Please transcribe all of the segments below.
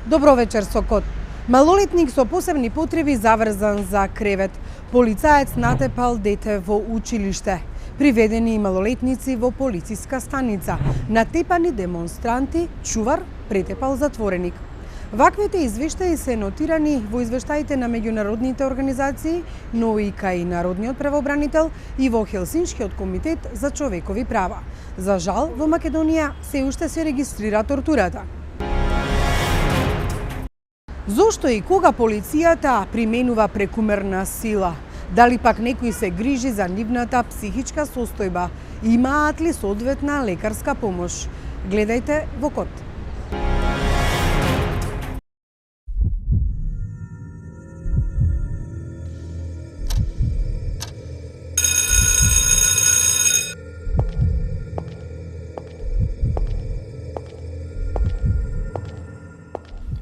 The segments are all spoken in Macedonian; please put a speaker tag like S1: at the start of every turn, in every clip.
S1: Добро вечер, Сокот. Малолетник со посебни потреби заврзан за кревет. Полицаец натепал дете во училиште. Приведени и малолетници во полициска станица. Натепани демонстранти, чувар претепал затвореник. Ваквите извештаи се нотирани во извештаите на меѓународните организации, но и кај Народниот правобранител и во Хелсиншкиот комитет за човекови права. За жал, во Македонија се уште се регистрира тортурата. Зошто и кога полицијата применува прекумерна сила? Дали пак некој се грижи за нивната психичка состојба? Имаат ли соодветна лекарска помош? Гледајте во Код.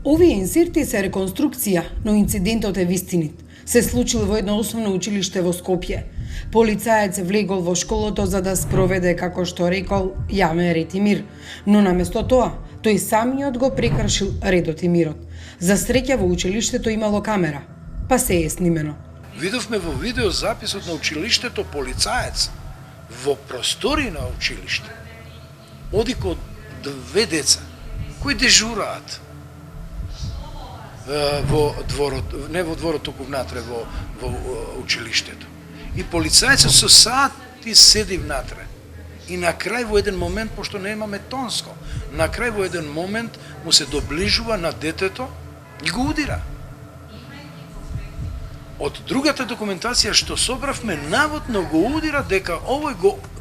S1: Овие инсерти се реконструкција, но инцидентот е вистинит. Се случил во едно основно училиште во Скопје. Полицаец влегол во школото за да спроведе, како што рекол, јавен ред и мир. Но наместо тоа, тој самиот го прекршил редот и мирот. За среќа во училиштето имало камера, па се е снимено.
S2: Видовме во видеозаписот на училиштето полицаец во простори на училиште. Оди код две деца кои дежураат во дворот, не во дворот, туку внатре во училиштето. И полицајцот со сати седи внатре. И на крај во еден момент, пошто немаме тонско, на крај во еден момент му се доближува на детето и го удира. Од другата документација што собравме, наводно го удира дека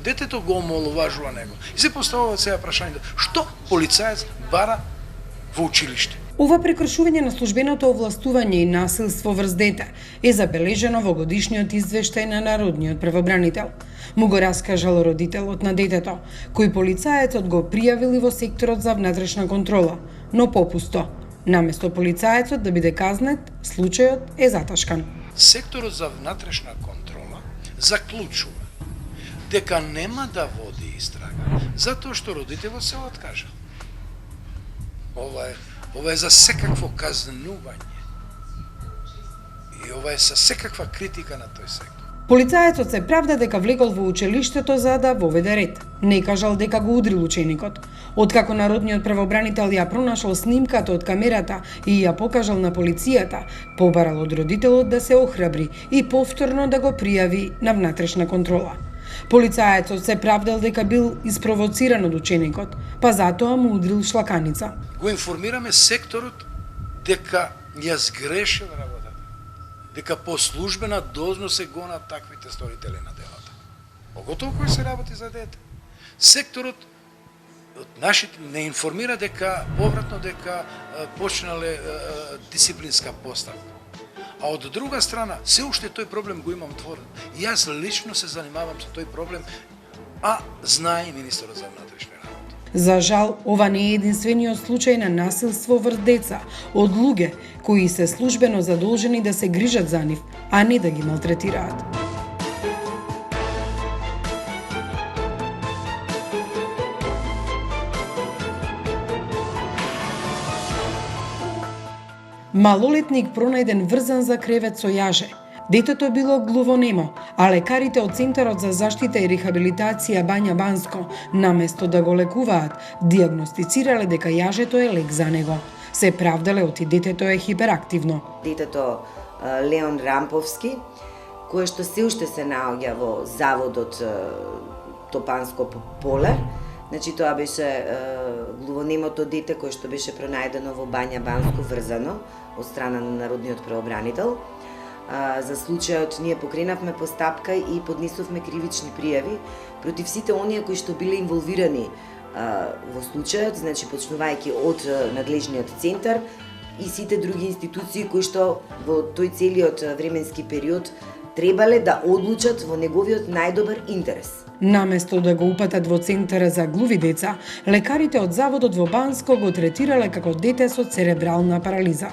S2: детето го омаловажува него. И се поставува сега прашањето, што полицаец бара во училиште?
S1: Ова прекршување на службеното овластување и насилство врз дете е забележено во годишниот извештај на Народниот правобранител. Му го раскажал родителот на детето, кој полицаецот го пријавил во секторот за внатрешна контрола, но попусто. Наместо полицаецот да биде казнет, случајот е заташкан.
S2: Секторот за внатрешна контрола заклучува дека нема да води истрага, затоа што родителот се откажал. Ова е за секакво казнување. И ова е за секаква критика на тој сектор.
S1: Полицаецот се правда дека влегол во училиштето за да воведе ред. Не кажал дека го удрил ученикот. Откако Народниот правобранител ја пронашол снимката од камерата и ја покажал на полицијата, побарал од родителот да се охрабри и повторно да го пријави на внатрешна контрола. Полицаецот се правдал дека бил испровоциран од ученикот, па затоа му удрил шлаканица.
S2: Го информираме секторот дека ја сгрешил работата, дека по службена должност се гонат таквите сторители на делата. Поготово кој се работи за дете. Секторот од нашите не информира дека повратно дека почнале дисциплинска поставка. А од друга страна, се уште тој проблем го имам отворен. И јас лично се занимавам со тој проблем, а знае и министерот за внатрешни работи.
S1: За жал, ова не е единствениот случај на насилство врз деца од луѓе кои се службено задолжени да се грижат за нив, а не да ги малтретираат. Малолетник пронајден врзан за кревет со јаже. Детето било глувонемо, а лекарите од Центарот за заштита и рехабилитација Бања Банско, наместо да го лекуваат, диагностицирале дека јажето е лек за него. Се правдале оти детето е хиперактивно.
S3: Детето Леон Рамповски, кое што се уште се наоѓа во заводот Топанско поле. Значи тоа беше глувонемото дете кое што беше пронајдено во Бања Банско врзано од страна на Народниот правобранител. За случајот ние покренавме постапка и поднесовме кривични пријави против сите оние кои што биле инволвирани во случајот, значи почнувајќи од надлежниот центар и сите други институции кои што во тој целиот временски период требале да одлучат во неговиот најдобар интерес.
S1: Наместо да го упатат во Центарот за глуви деца, лекарите од заводот во Банско го третирале како дете со церебрална парализа.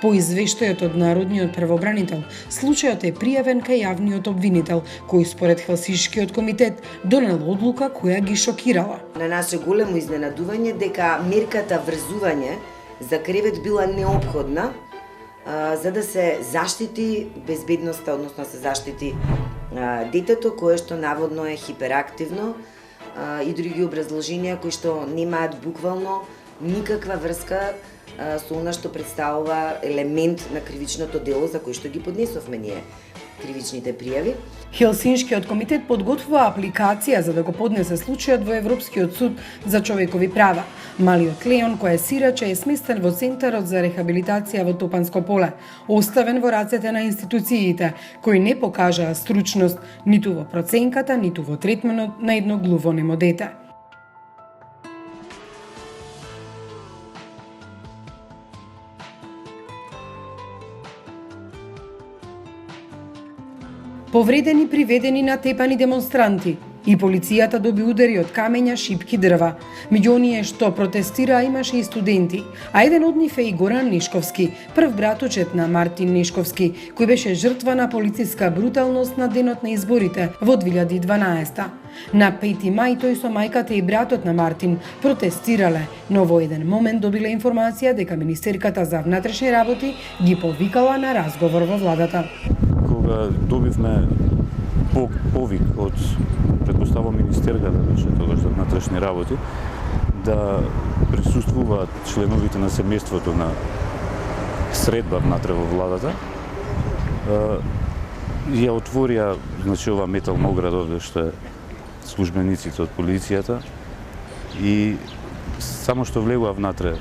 S1: По извештајот од Народниот правобранител, случајот е пријавен кај јавниот обвинител, кој според Хелсиншкиот комитет донел одлука која ги шокирала.
S3: На наше големо изненадување дека мерката врзување за кревет била неопходна за да се заштити безбедноста, односно се заштити детето кое што наводно е хиперактивно и други образложенија кои што немаат буквално никаква врска со она што представува елемент на кривичното дело за кој што ги поднесовме ние кривичните пријави.
S1: Хелсиншкиот комитет подготвува апликација за да го поднесе случајот во Европскиот суд за човекови права. Малиот Леон, кој е сираче, е сместен во Центарот за рехабилитација во Топанско поле, оставен во рацете на институциите, кои не покажаа стручност ниту во проценката, ниту во третманот на едно глувонемо дете. Повредени, приведени, натепани демонстранти. И полицијата доби удари од камења, шипки, дрва. Меѓу оние што протестираа имаше и студенти, а еден од нив е и Горан Нешковски, прв братучет на Мартин Нешковски, кој беше жртва на полициска бруталност на денот на изборите во 2012. На 5 мај тој со мајката и братот на Мартин протестирале, но во еден момент добиле информација дека Министерката за внатрешни работи ги повикала на разговор во владата.
S4: Кога добивме повик од предпоставам Министерката беше тогаш за внатрешни работи да присуствуваат членовите на семејството на средба внатре во владата, ја отворија значи ова метална ограда овде што е службениците од полицијата и само што влегува внатре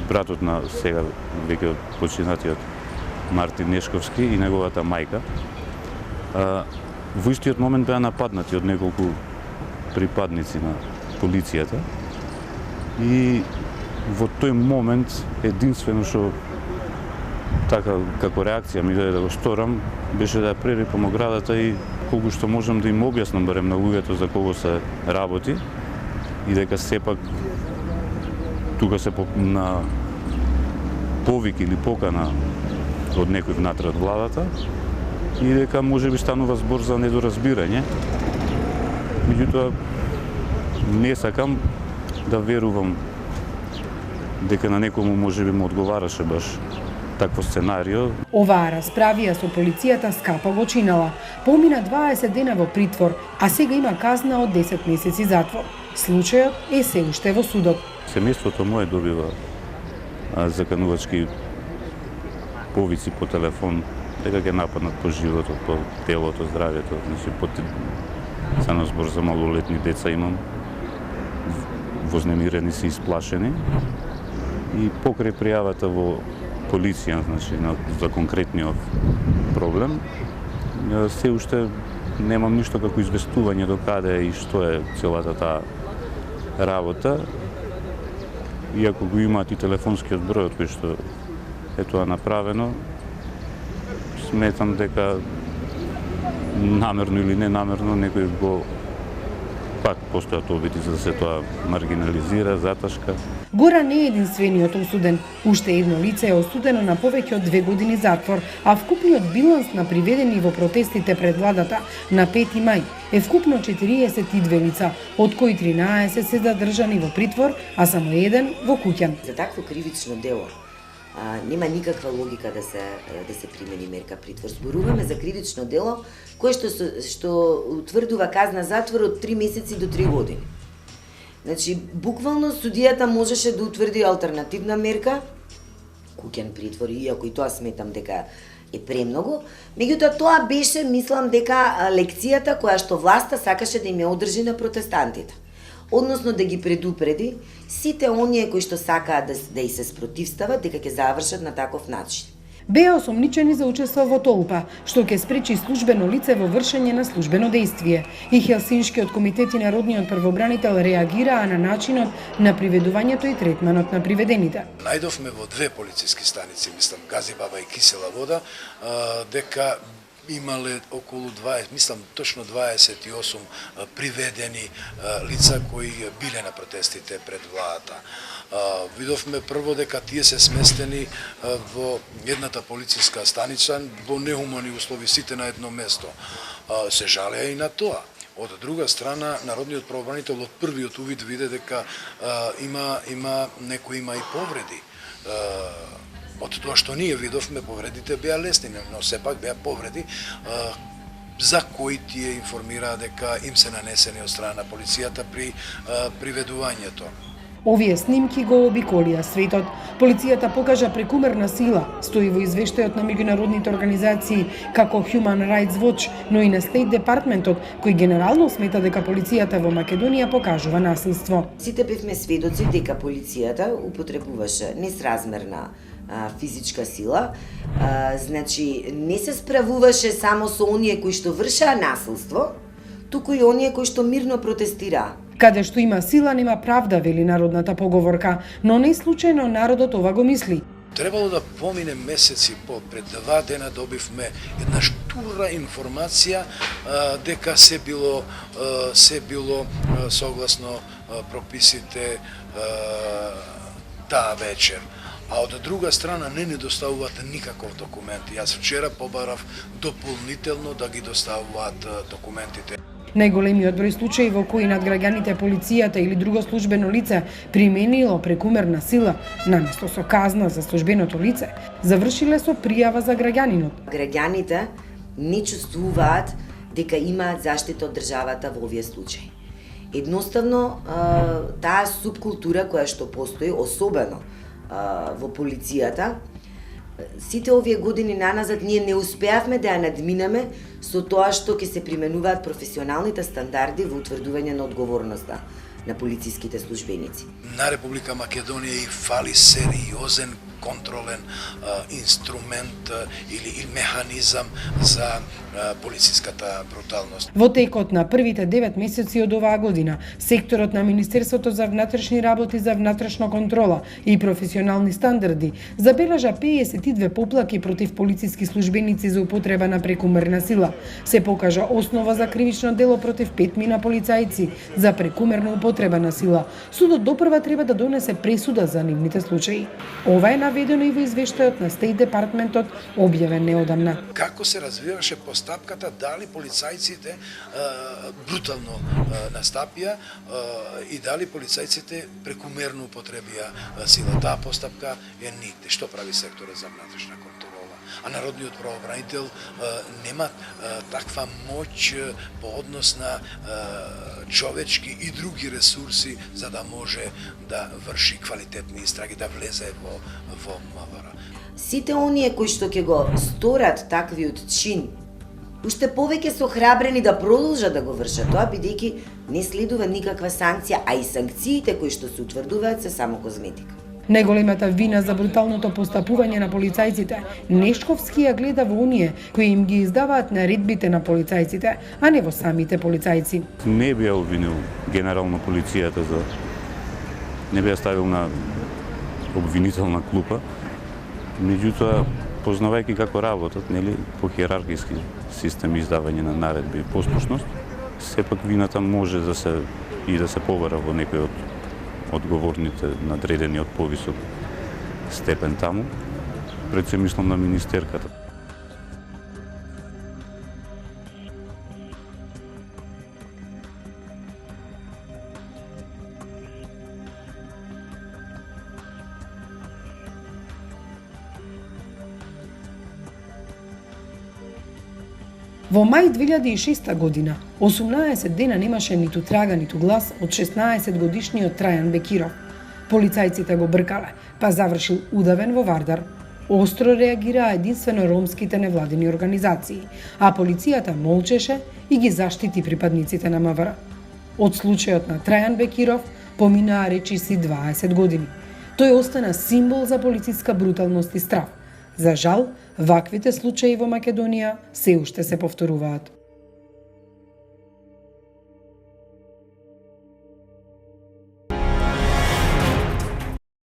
S4: братот на сега веќе починатиот Мартин Нешковски и неговата мајка. Во истиот момент беа нападнати од неколку припадници на полицијата и во тој момент единствено што така како реакција ми дојде да го сторам беше да прерипам оградата и колку што можам да им објаснам барем на луѓето за кого се работи и дека сепак тука се на повик или покана од некој внатре од владата и дека можеби станува збор за недоразбирање. Меѓутоа не сакам да верувам дека на некому можеби му одговараше баш такво сценарио.
S1: Оваа расправија со полицијата скапа го чинала. Помина 20 дена во притвор, а сега има казна од 10 месеци затвор. Случајот е се уште во судот.
S4: Семејството мое добива заканувачки повици по телефон дека ќе нападнат по животот, по телото, здравјето, значи само збор за малолетни деца имам. Вознемирени се, исплашени и покрај пријавата во полиција, значи за конкретниот проблем, се уште немам ништо како известување до каде и што е целата таа работа. Иако го имаат и телефонскиот број од кој што е тоа направено, сметам дека намерно или ненамерно некој го пак постојат обиди за да се тоа маргинализира, заташка.
S1: Горан не е единствениот осуден. Уште едно лице е осудено на повеќе од 2 години затвор, а вкупниот биланс на приведени во протестите пред владата на 5 мај е вкупно 42 лица, од кои 13 се задржани во притвор, а само еден во куќа.
S3: За такво кривично дело нема никаква логика да се примени мерка притвор. Зборуваме за кривично дело кое што утврдува казна затвор од 3 месеци до 3 години. Значи, буквално судијата можеше да утврди алтернативна мерка, куќен притвор, иако и тоа сметам дека е премногу. Меѓутоа, тоа беше, мислам, дека лекцијата која што власта сакаше да им ја одржи на протестантите. Односно да ги предупреди сите оние кои што сакаат да и се спротивстават дека ќе завршат на таков начин.
S1: Беа осомничени за учество во толпа, што ќе спречи службено лице во вршење на службено дејствие. И Хелсиншкиот комитет и Народниот првобранител реагираа на начинот на приведувањето и третманот на приведените.
S2: Најдовме во 2 полициски станици, мислам Газибаба и Кисела вода, дека имале околу 20, мислам точно 28 приведени лица кои биле на протестите пред владата. Видовме прво дека тие се сместени во едната полициска станица во нехумани услови, сите на едно место. Се жалеа и на тоа. Од друга страна, Народниот правобранител од првиот увид виде дека има и повреди. од тоа што ние видовме, повредите беа лесни, но сепак беа повреди за кои тие информираа дека им се нанесени од страна на полицијата при приведувањето.
S1: Овие снимки го обиколија светот. Полицијата покажа прекумерна сила, стои во извештајот на меѓународните организации како Human Rights Watch, но и на State Departmentот, кој генерално смета дека полицијата во Македонија покажува насилство.
S3: Сите бевме сведоци дека полицијата употребуваше несразмерна физичка сила, значи не се справуваше само со оние кои што вршеа насилство, туку и оние кои што мирно протестираа.
S1: Каде што има сила, нема правда, вели народната поговорка, но не случајно народот ова го мисли.
S2: Требало да помине месеци пред 2 дена добивме една штура информација дека се било согласно прописите таа вечер. А од друга страна не доставуваат никаков документ. Јас вчера побарав дополнително да ги доставуваат документите.
S1: Најголемиот број случаи во кои над граѓаните полицијата или друго службено лице применило прекумерна сила наместо со казна за службеното лице, завршиле со пријава за граѓанинот.
S3: Граѓаните не чувствуваат дека имаат заштита од државата во овие случаи. Едноставно, таа субкултура која што постои, особено во полицијата, сите овие години наназад ние не успеавме да ја надминеме со тоа што ќе се применуваат професионалните стандарди во утврдување на одговорноста на полициските службеници.
S2: На Република Македонија и фали сериозен контролен инструмент или механизам за полициската бруталност.
S1: Во текот на првите 9 месеци од оваа година, секторот на Министерството за внатрешни работи за внатрешна контрола и професионални стандарди забележа 52 поплаки против полициски службеници за употреба на прекумерна сила. Се покажа основа за кривично дело против 5 полицајци за прекумерна употреба на сила. Судот допрва треба да донесе пресуда за нивните случаи. Ова е наведено и во извештајот на State Departmentот, објавен неодамна.
S2: Како се развиваше постапката, дали полицајците брутално настапија и дали полицајците прекумерно употребија сила. Таа постапка е нигде. Што прави секторот за внатрешна контрола? А народниот правобранител нема таква моќ по однос на човечки и други ресурси за да може да врши квалитетни истраги, да влезе во МВР.
S3: Сите оние кои што ќе го сторат таквиот чин, уште повеќе се охрабрени да продолжат да го вршат тоа, бидејќи не следува никаква санкција, а и санкциите кои што се утврдуваат се само козметика.
S1: Најголемата вина за бруталното постапување на полицајците Нешковски ја гледа во оние кои им ги издаваат наредбите на полицајците, а не во самите полицајци.
S4: Не би ја обвинил генерално полицијата за... Не би ја ставил на обвинителна клупа, меѓутоа, познавајќи како работат, нели, по хиерархиски систем издавање на наредби и послушност, сепак вината може да се побара во некој од одговорните надредени од повисок степен таму, пред се мислам на министерката.
S1: Во мај 2006 година, 18 дена немаше ниту трага, ниту глас од 16 годишниот Трајан Бекиров. Полицајците го бркале, па завршил удавен во Вардар. Остро реагираа единствено ромските невладини организации, а полицијата молчеше и ги заштити припадниците на МВР. Од случајот на Трајан Бекиров поминаа речиси 20 години. Тој остана символ за полициска бруталност и страв. За жал, ваквите случаи во Македонија се уште се повторуваат.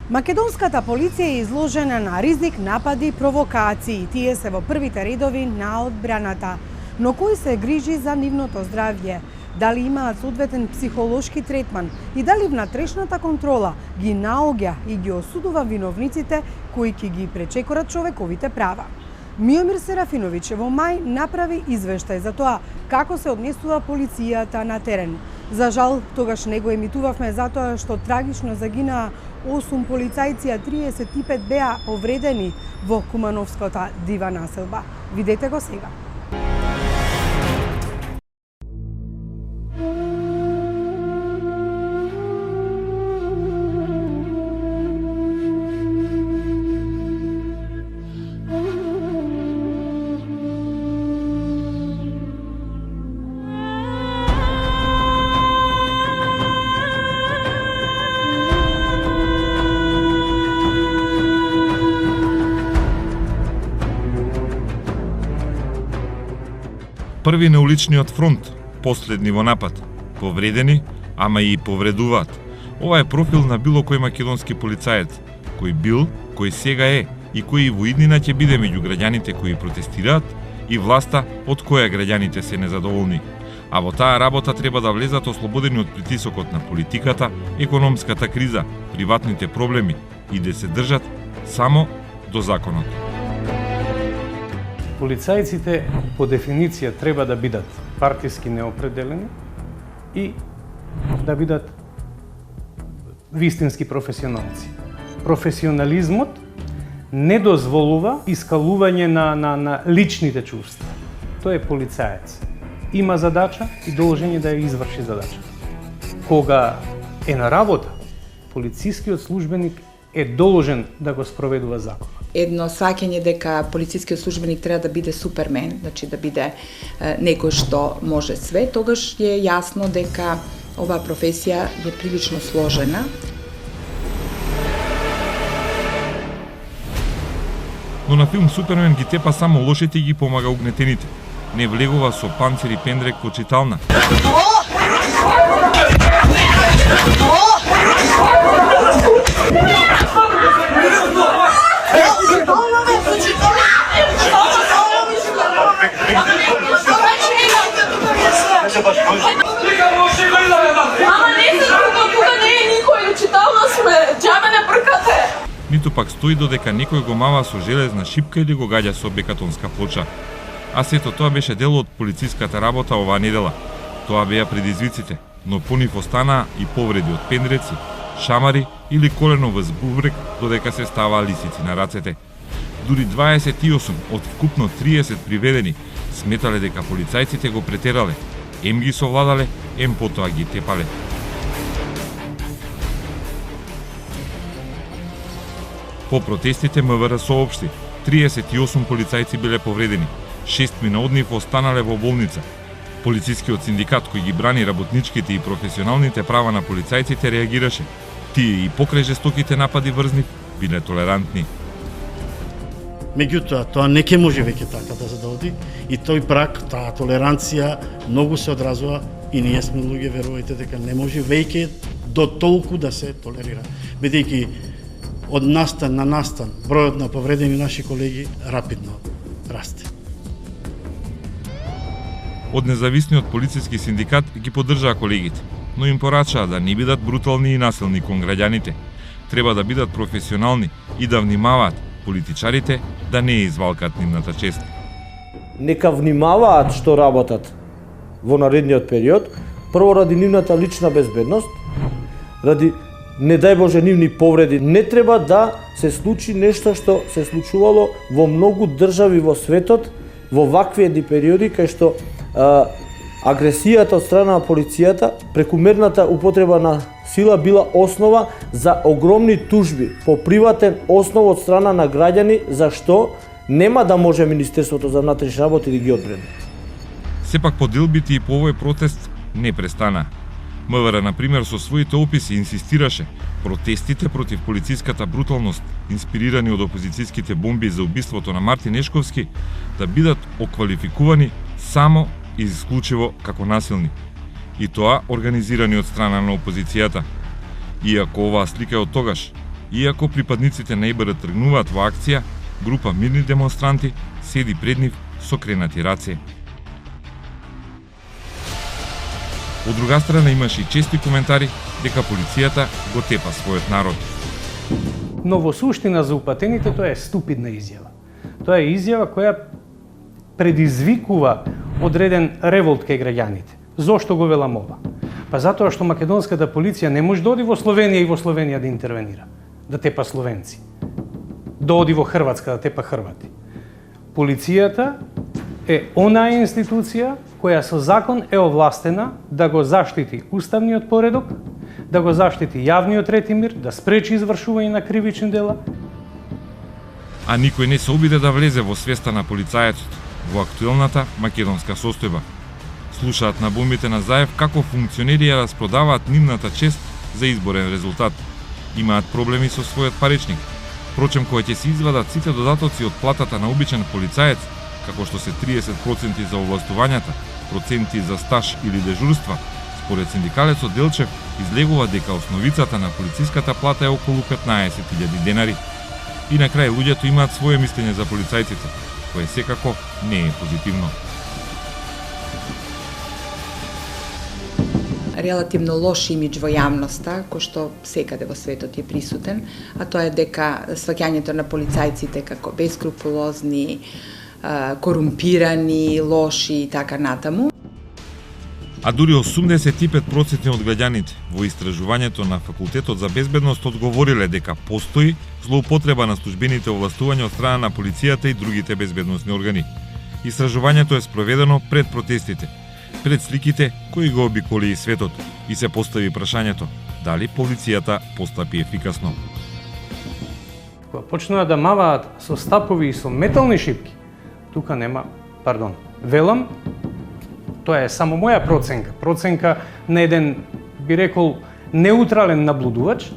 S1: Македонската полиција е изложена на ризик, напади и провокации. Тие се во првите редови на одбраната. Но кој се грижи за нивното здравје? Дали имаат соодветен психолошки третман и дали внатрешната контрола ги наоѓа и ги осудува виновниците кои ќе ги пречекорат човековите права? Миомир Серафиновиќ во мај направи извештај за тоа како се однесува полицијата на терен. За жал, тогаш не го емитувавме затоа што трагично загинаа 8 полицајци, а 35 беа повредени во Кумановската дива населба. Видете го сега.
S5: Први на уличниот фронт, последни во напад, повредени, ама и повредуваат. Ова е профил на било кој македонски полицаец, кој бил, кој сега е и кој и во иднина ќе биде меѓу граѓаните кои протестираат и власта од која граѓаните се незадоволни. А во таа работа треба да влезат ослободени од притисокот на политиката, економската криза, приватните проблеми и да се држат само до законот.
S6: Полицајците по дефиниција треба да бидат партиски неопределени и да бидат вистински професионалци. Професионализмот не дозволува искалување на личните чувства. Тој е полицаец. Има задача и должен да ја изврши задача. Кога е на работа, полицискиот службеник е должен да го спроведува законот.
S7: Едно сваќање дека полицискиот службеник треба да биде супермен, значи да биде некој што може све, тогаш е јасно дека оваа професија е прилично сложена.
S5: Но на филм Супермен ги тепа само лошите и ги помага угнетените. Не влегува со панцир и пендрек во читална. Ниту пак стои додека некој го мава со железна шипка или го гаѓа со бекатонска плоча. А сето тоа беше дел од полициската работа оваа недела. Тоа беа предизвиците, но по нив останаа и повреди од пендреци, шамари или колено во бубрек додека се ставаа лисици на рацете. Дури 28 од вкупно 30 приведени сметале дека полицајците го претерале, ем ги совладале, ем потоа ги тепале. По протестите МВР соопшти, 38 полицајци биле повредени, 6 од нив останале во болница. Полицискиот синдикат кој ги брани работничките и професионалните права на полицајците реагираше. Тие и покрај жестоките напади врз нив биле толерантни.
S8: Меѓутоа, тоа не ќе може веќе така да се доди и тој прак, таа толеранција многу се одразува и ние сме луѓе, верувајте дека не може веќе до толку да се толерира. Бидејќи од настан на настан бројот на повредени наши колеги рапидно расте.
S5: Од независниот полициски синдикат ги поддржаа колегите, но им порачаа да не бидат брутални и насилни кон граѓаните. Треба да бидат професионални и да внимаваат политичарите да не извалкат нивната чест.
S9: Нека внимаваат што работат во наредниот период, прво ради нивната лична безбедност, ради не дај Боже нивни повреди. Не треба да се случи нешто што се случувало во многу држави во светот во вакви едни периоди кај што агресијата од страна на полицијата, прекумерната употреба на сила била основа за огромни тужби по приватен основ од страна на граѓани, за што нема да може Министерството за внатрешни работи да ги одбрани.
S5: Сепак поделбите и по овој протест не престана. МВР, например, со своите описи инсистираше протестите против полициската бруталност, инспирирани од опозицијските бомби за убиството на Мартин Ешковски, да бидат оквалификувани само и исклучиво како насилни. И тоа организирани од страна на опозицијата. Иако оваа слика е од тогаш, иако припадниците на ИБР тргнуваат во акција, група мирни демонстранти седи пред нив со кренати раце. Од друга страна имаше и чести коментари дека полицијата го тепа својот народ.
S6: Но во суштина за упатените тоа е ступидна изјава. Тоа е изјава која предизвикува одреден револт кај граѓаните. Зошто го велам ова? Па затоа што македонската полиција не може да оди во Словенија и во Словенија да интервенира, да тепа словенци. Да оди во Хрватска да тепа хрвати. Полицијата е онаа институција која со закон е овластена да го заштити уставниот поредок, да го заштити јавниот ред и мир, да спречи извршување на кривични дела.
S5: А никој не се обиде да влезе во свеста на полицајецот во актуелната македонска состојба. Слушаат на бомбите на Заев како функционери ја распродаваат нивната чест за изборен резултат. Имаат проблеми со својот паричник. Впрочем, кога ќе се извадат сите додатоци од платата на обичен полицаец, како што се 30% за овластувањата, проценти за стаж или дежурства, според синдикалецот Делчев, излегува дека основицата на полициската плата е околу 15.000 денари. И на крај луѓето имаат свое мислење за полицајците, кое секако не е позитивно.
S7: Релативно лош имидж во јавноста, кој што секаде во светот е присутен, а тоа е дека сваќањето на полицајците како бескрупулозни, корумпирани, лоши и така натаму.
S5: А дури 85% од граѓаните во истражувањето на Факултетот за безбедност одговориле дека постои злоупотреба на службените овластувања од страна на полицијата и другите безбедносни органи. Истражувањето е спроведено пред протестите, пред сликите кои го обиколи и светот, и се постави прашањето дали полицијата постапи ефикасно.
S6: Кога почнаа да маваат со стапови и со метални шипки, тука нема, велам, тоа е само моја проценка на еден, би рекол, неутрален наблудувач.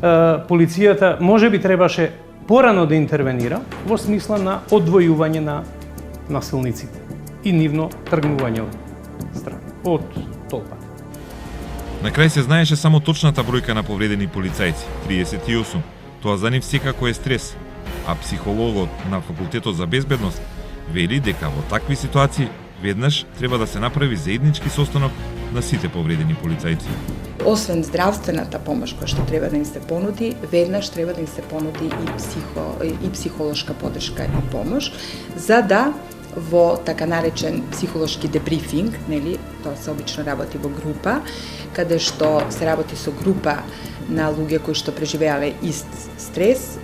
S6: Полицијата можеби требаше порано да интервенира во смисла на одвојување на насилниците и нивно тргнување од толпата.
S5: На крај се знаеше само точната бројка на повредени полицајци, 38. Тоа за нив секако е стрес, а психологот на Факултетот за безбедност вели дека во такви ситуации веднаш треба да се направи заеднички состанок на сите повредени полицајци.
S7: Освен здравствената помош која што треба да им се понуди, веднаш треба да им се понуди и психолошка подршка и помош, за да во така наречен психолошки дебрифинг, нели, тоа се обично работи во група, каде што се работи со група на луѓе кои што преживеале ист стрес,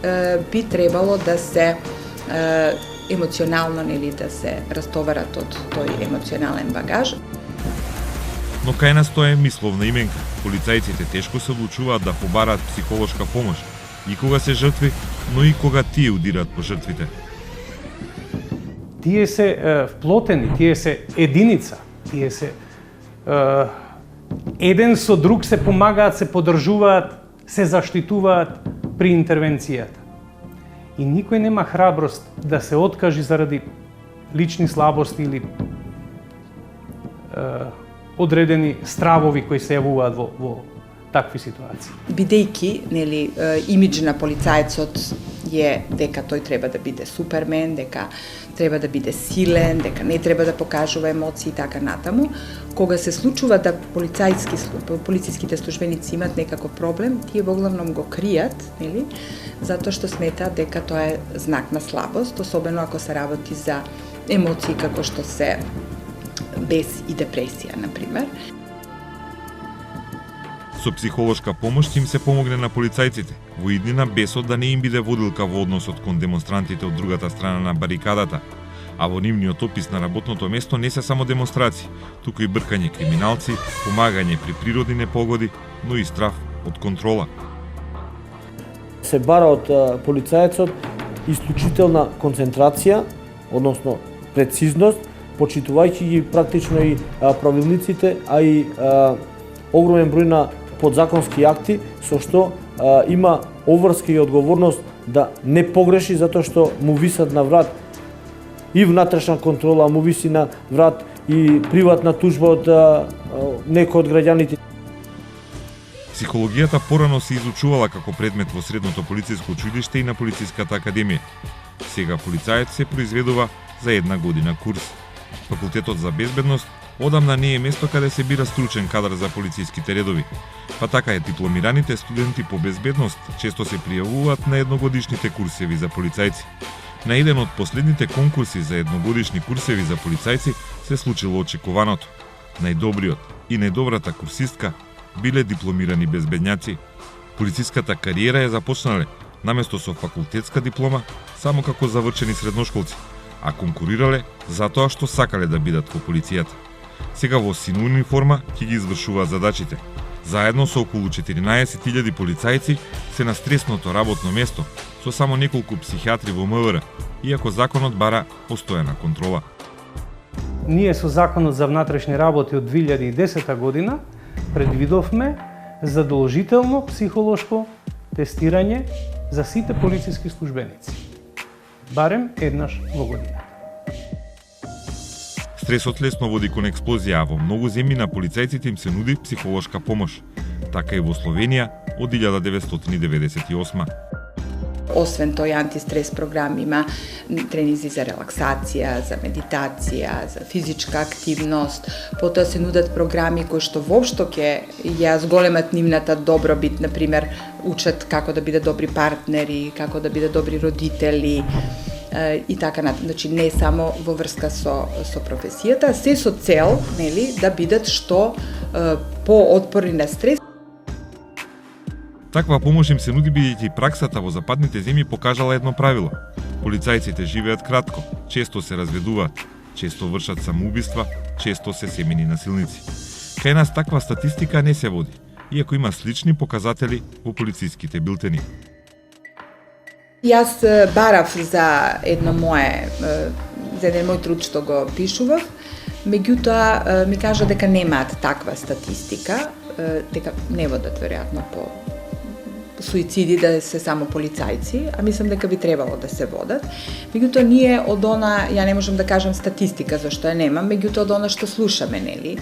S7: би требало да се емоционално, нели, да се растоварат од тој емоционален багаж.
S5: Но кај нас тоа е мисловна именка. Полицајците тешко се одлучуваат да побараат психолошка помош и кога се жртви, но и кога тие удираат по жртвите.
S6: Тие се вплотени, тие се единица, тие се еден со друг се помагаат, се поддржуваат, се заштитуваат при интервенцијата. И никој нема храброст да се откажи заради лични слабости или одредени стравови кои се јавуваат во такви ситуации.
S7: Бидејќи, нели, имидж на полицајецот е дека тој треба да биде супермен, дека треба да биде силен, дека не треба да покажува емоции и така натаму. Кога се случува да полициските службеници имат некаков проблем, тие во главном го кријат, нели, затоа што сметаат дека тоа е знак на слабост, особено ако се работи за емоции како што се бес и депресија, например.
S5: Со психолошка помош им се помогне на полицајците, во иднина бесот да не им биде водилка во односот кон демонстрантите од другата страна на барикадата, а во нивниот опис на работното место не се само демонстрации, туку и бркање криминалци, помагање при природни непогоди, но и страф од контрола.
S9: Се бара од полицајецот исклучителна концентрација, односно прецизност, почитувајќи ги практично и правилниците, а и огромен број на подзаконски акти, со што има обврска и одговорност да не погреши, затоа што му висат на врат и внатрешна контрола, му виси на врат и приватна тужба од некој од граѓаните.
S5: Психологијата порано се изучувала како предмет во средното полициско училиште и на полициската академија. Сега полицаец се произведува за една година курс. Факултетот за безбедност одамна не е место каде се бира стручен кадар за полициските редови. Па така е, дипломираните студенти по безбедност често се пријавуваат на едногодишните курсеви за полицајци. На еден од последните конкурси за едногодишни курсеви за полицајци се случило очекуваното. Најдобриот и најдобрата курсистка биле дипломирани безбедњаци. Полициската кариера ја започнале наместо со факултетска диплома, само како завршени средношколци, а конкурирале затоа што сакале да бидат во полицијата. Сега во син униформа ќе ги извршуваат задачите. Заедно со околу 14.000 полицајци се на стресното работно место, со само неколку психијатри во МВР, иако законот бара постојана контрола.
S6: Ние со Законот за внатрешни работи од 2010 година предвидовме задолжително психолошко тестирање за сите полициски службеници. Барем еднаш во година.
S5: Стресот лесно води кон експлозија, а во многу земји на полицајците им се нуди психолошка помош. Така и во Словенија од 1998.
S7: Освен тој антистрес програм има тренинзи за релаксација, за медитација, за физичка активност, потоа се нудат програми кои што воопшто ќе ја зголемат нивната добробит, например, учат како да бидат добри партнери, како да бидат добри родители и така натаму. Значи не само во врска со професијата, се со цел, нели, да бидат што поотпорни на стрес.
S5: Таква помош им се нуди бидејќи праксата во западните земји покажала едно правило. Полицајците живеат кратко, често се разведуваат, често вршат самоубиства, често се семени насилници. Кај нас таква статистика не се води, иако има слични показатели во полициските билтени.
S7: Јас барав за еден мој труд што го пишував, меѓутоа ми кажа дека немаат таква статистика, дека не водат веројатно по суициди да се само полицајци, а мислам дека би требало да се водат. Меѓутоа ние од она, ја не можам да кажам статистика зашто ја немам, меѓутоа од она што слушаме, нели,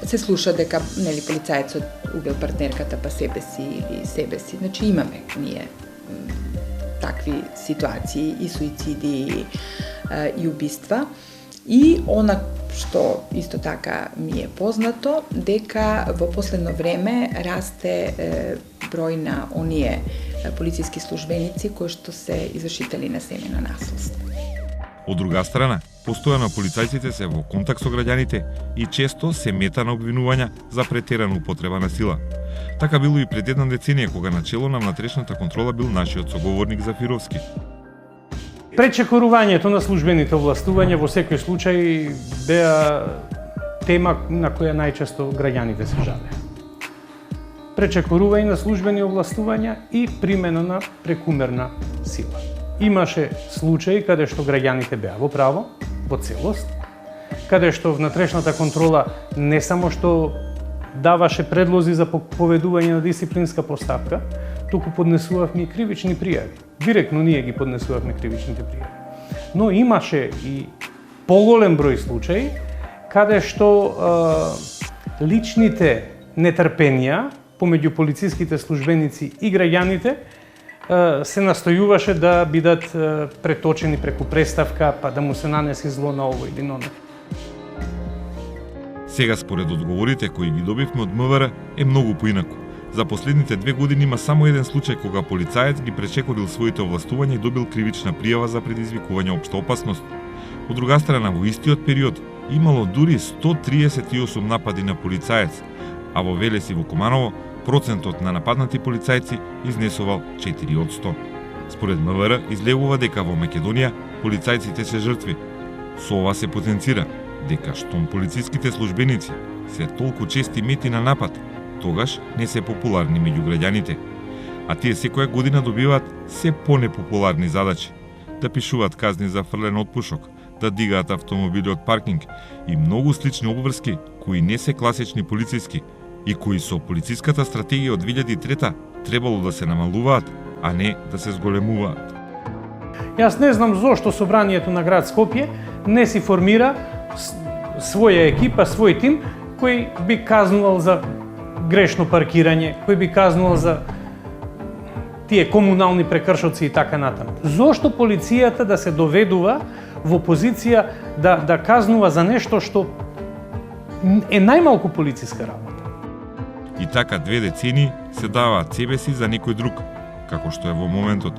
S7: се слуша дека, нели, полицајецот убил партнерката па себе си или себе си. Значи имаме ние такви ситуации и суициди и убиства. И она што исто така ми е познато, дека во последно време расте број на оние полициски службеници кои што се извршители на семејно насилство.
S5: Од друга страна, постојано полицајците се во контакт со граѓаните и често се мета на обвинувања за претерана употреба на сила. Така било и пред една деценија кога начело на внатрешната контрола бил нашиот соговорник Зафировски.
S6: Пречекорувањето на службените овластувања во секој случај беа тема на која најчесто граѓаните се жалеа. Пречекорување на службени овластувања и примена на прекумерна сила. Имаше случаи каде што граѓаните беа во право, во целост, каде што внатрешната контрола не само што даваше предлози за поведување на дисциплинска поставка, туку поднесувавме и кривични пријави. Директно ние ги поднесувавме кривичните пријави. Но имаше и поголем број случаи каде што личните нетрпенија помеѓу полициските службеници и граѓаните се настојуваше да бидат преточени преку преставка, па да му се нанеси зло на ово или на оно.
S5: Сега според одговорите кои ги добивме од МВР е многу поинаку. За последните 2 години има само еден случај кога полицаец ги пречекорил своите овластувања и добил кривична пријава за предизвикување општа опасност. Од друга страна, во истиот период имало дури 138 напади на полицаец, а во Велес и во Куманово процентот на нападнати полицајци изнесувал 4 од 100. Според МВР излегува дека во Македонија полицајците се жртви. Со ова се потенцира дека штом полициските службеници се толку чести мети на напад, тогаш не се популарни меѓу граѓаните. А тие секоја година добиваат се понепопуларни задачи. Да пишуваат казни за фрлен отпушок, да дигаат автомобили од паркинг и многу слични обврски кои не се класични полициски и кои со полициската стратегија од 2003 требало да се намалуваат, а не да се зголемуваат.
S6: Јас не знам зошто собранието на град Скопје не си формира своја екипа, свој тим, кој би казнувал за грешно паркирање, кој би казнувал за тие комунални прекршоци и така натаму. Зошто полицијата да се доведува во позиција да казнува за нешто што е најмалку полициска работа?
S5: И така 2 децени се даваат себе си за некој друг, како што е во моментот.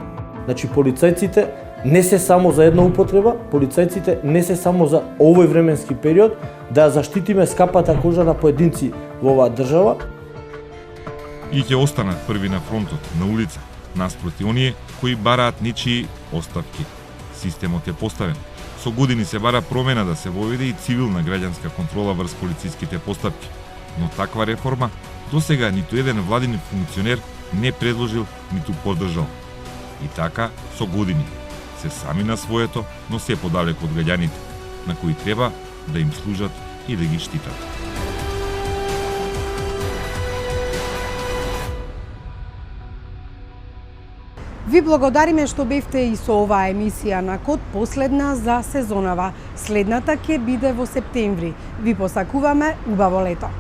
S9: Значи полицајците не се само за една употреба, полицајците не се само за овој временски период, да ја заштитиме скапата кожа на поединци во оваа држава.
S5: И ќе останат први на фронтот, на улица, наспроти оние кои бараат нечии оставки. Системот е поставен. Со години се бара промена да се воведе и цивилна граѓанска контрола врз полициските постапки. Но таква реформа досега ниту еден владин функционер не предложил ниту поддржал. И така, со години, се сами на своето, но се подалеку од граѓаните, на кои треба да им служат и да ги штитат.
S1: Ви благодариме што бевте и со оваа емисија на Код, последна за сезонава. Следната ќе биде во септември. Ви посакуваме убаво лето.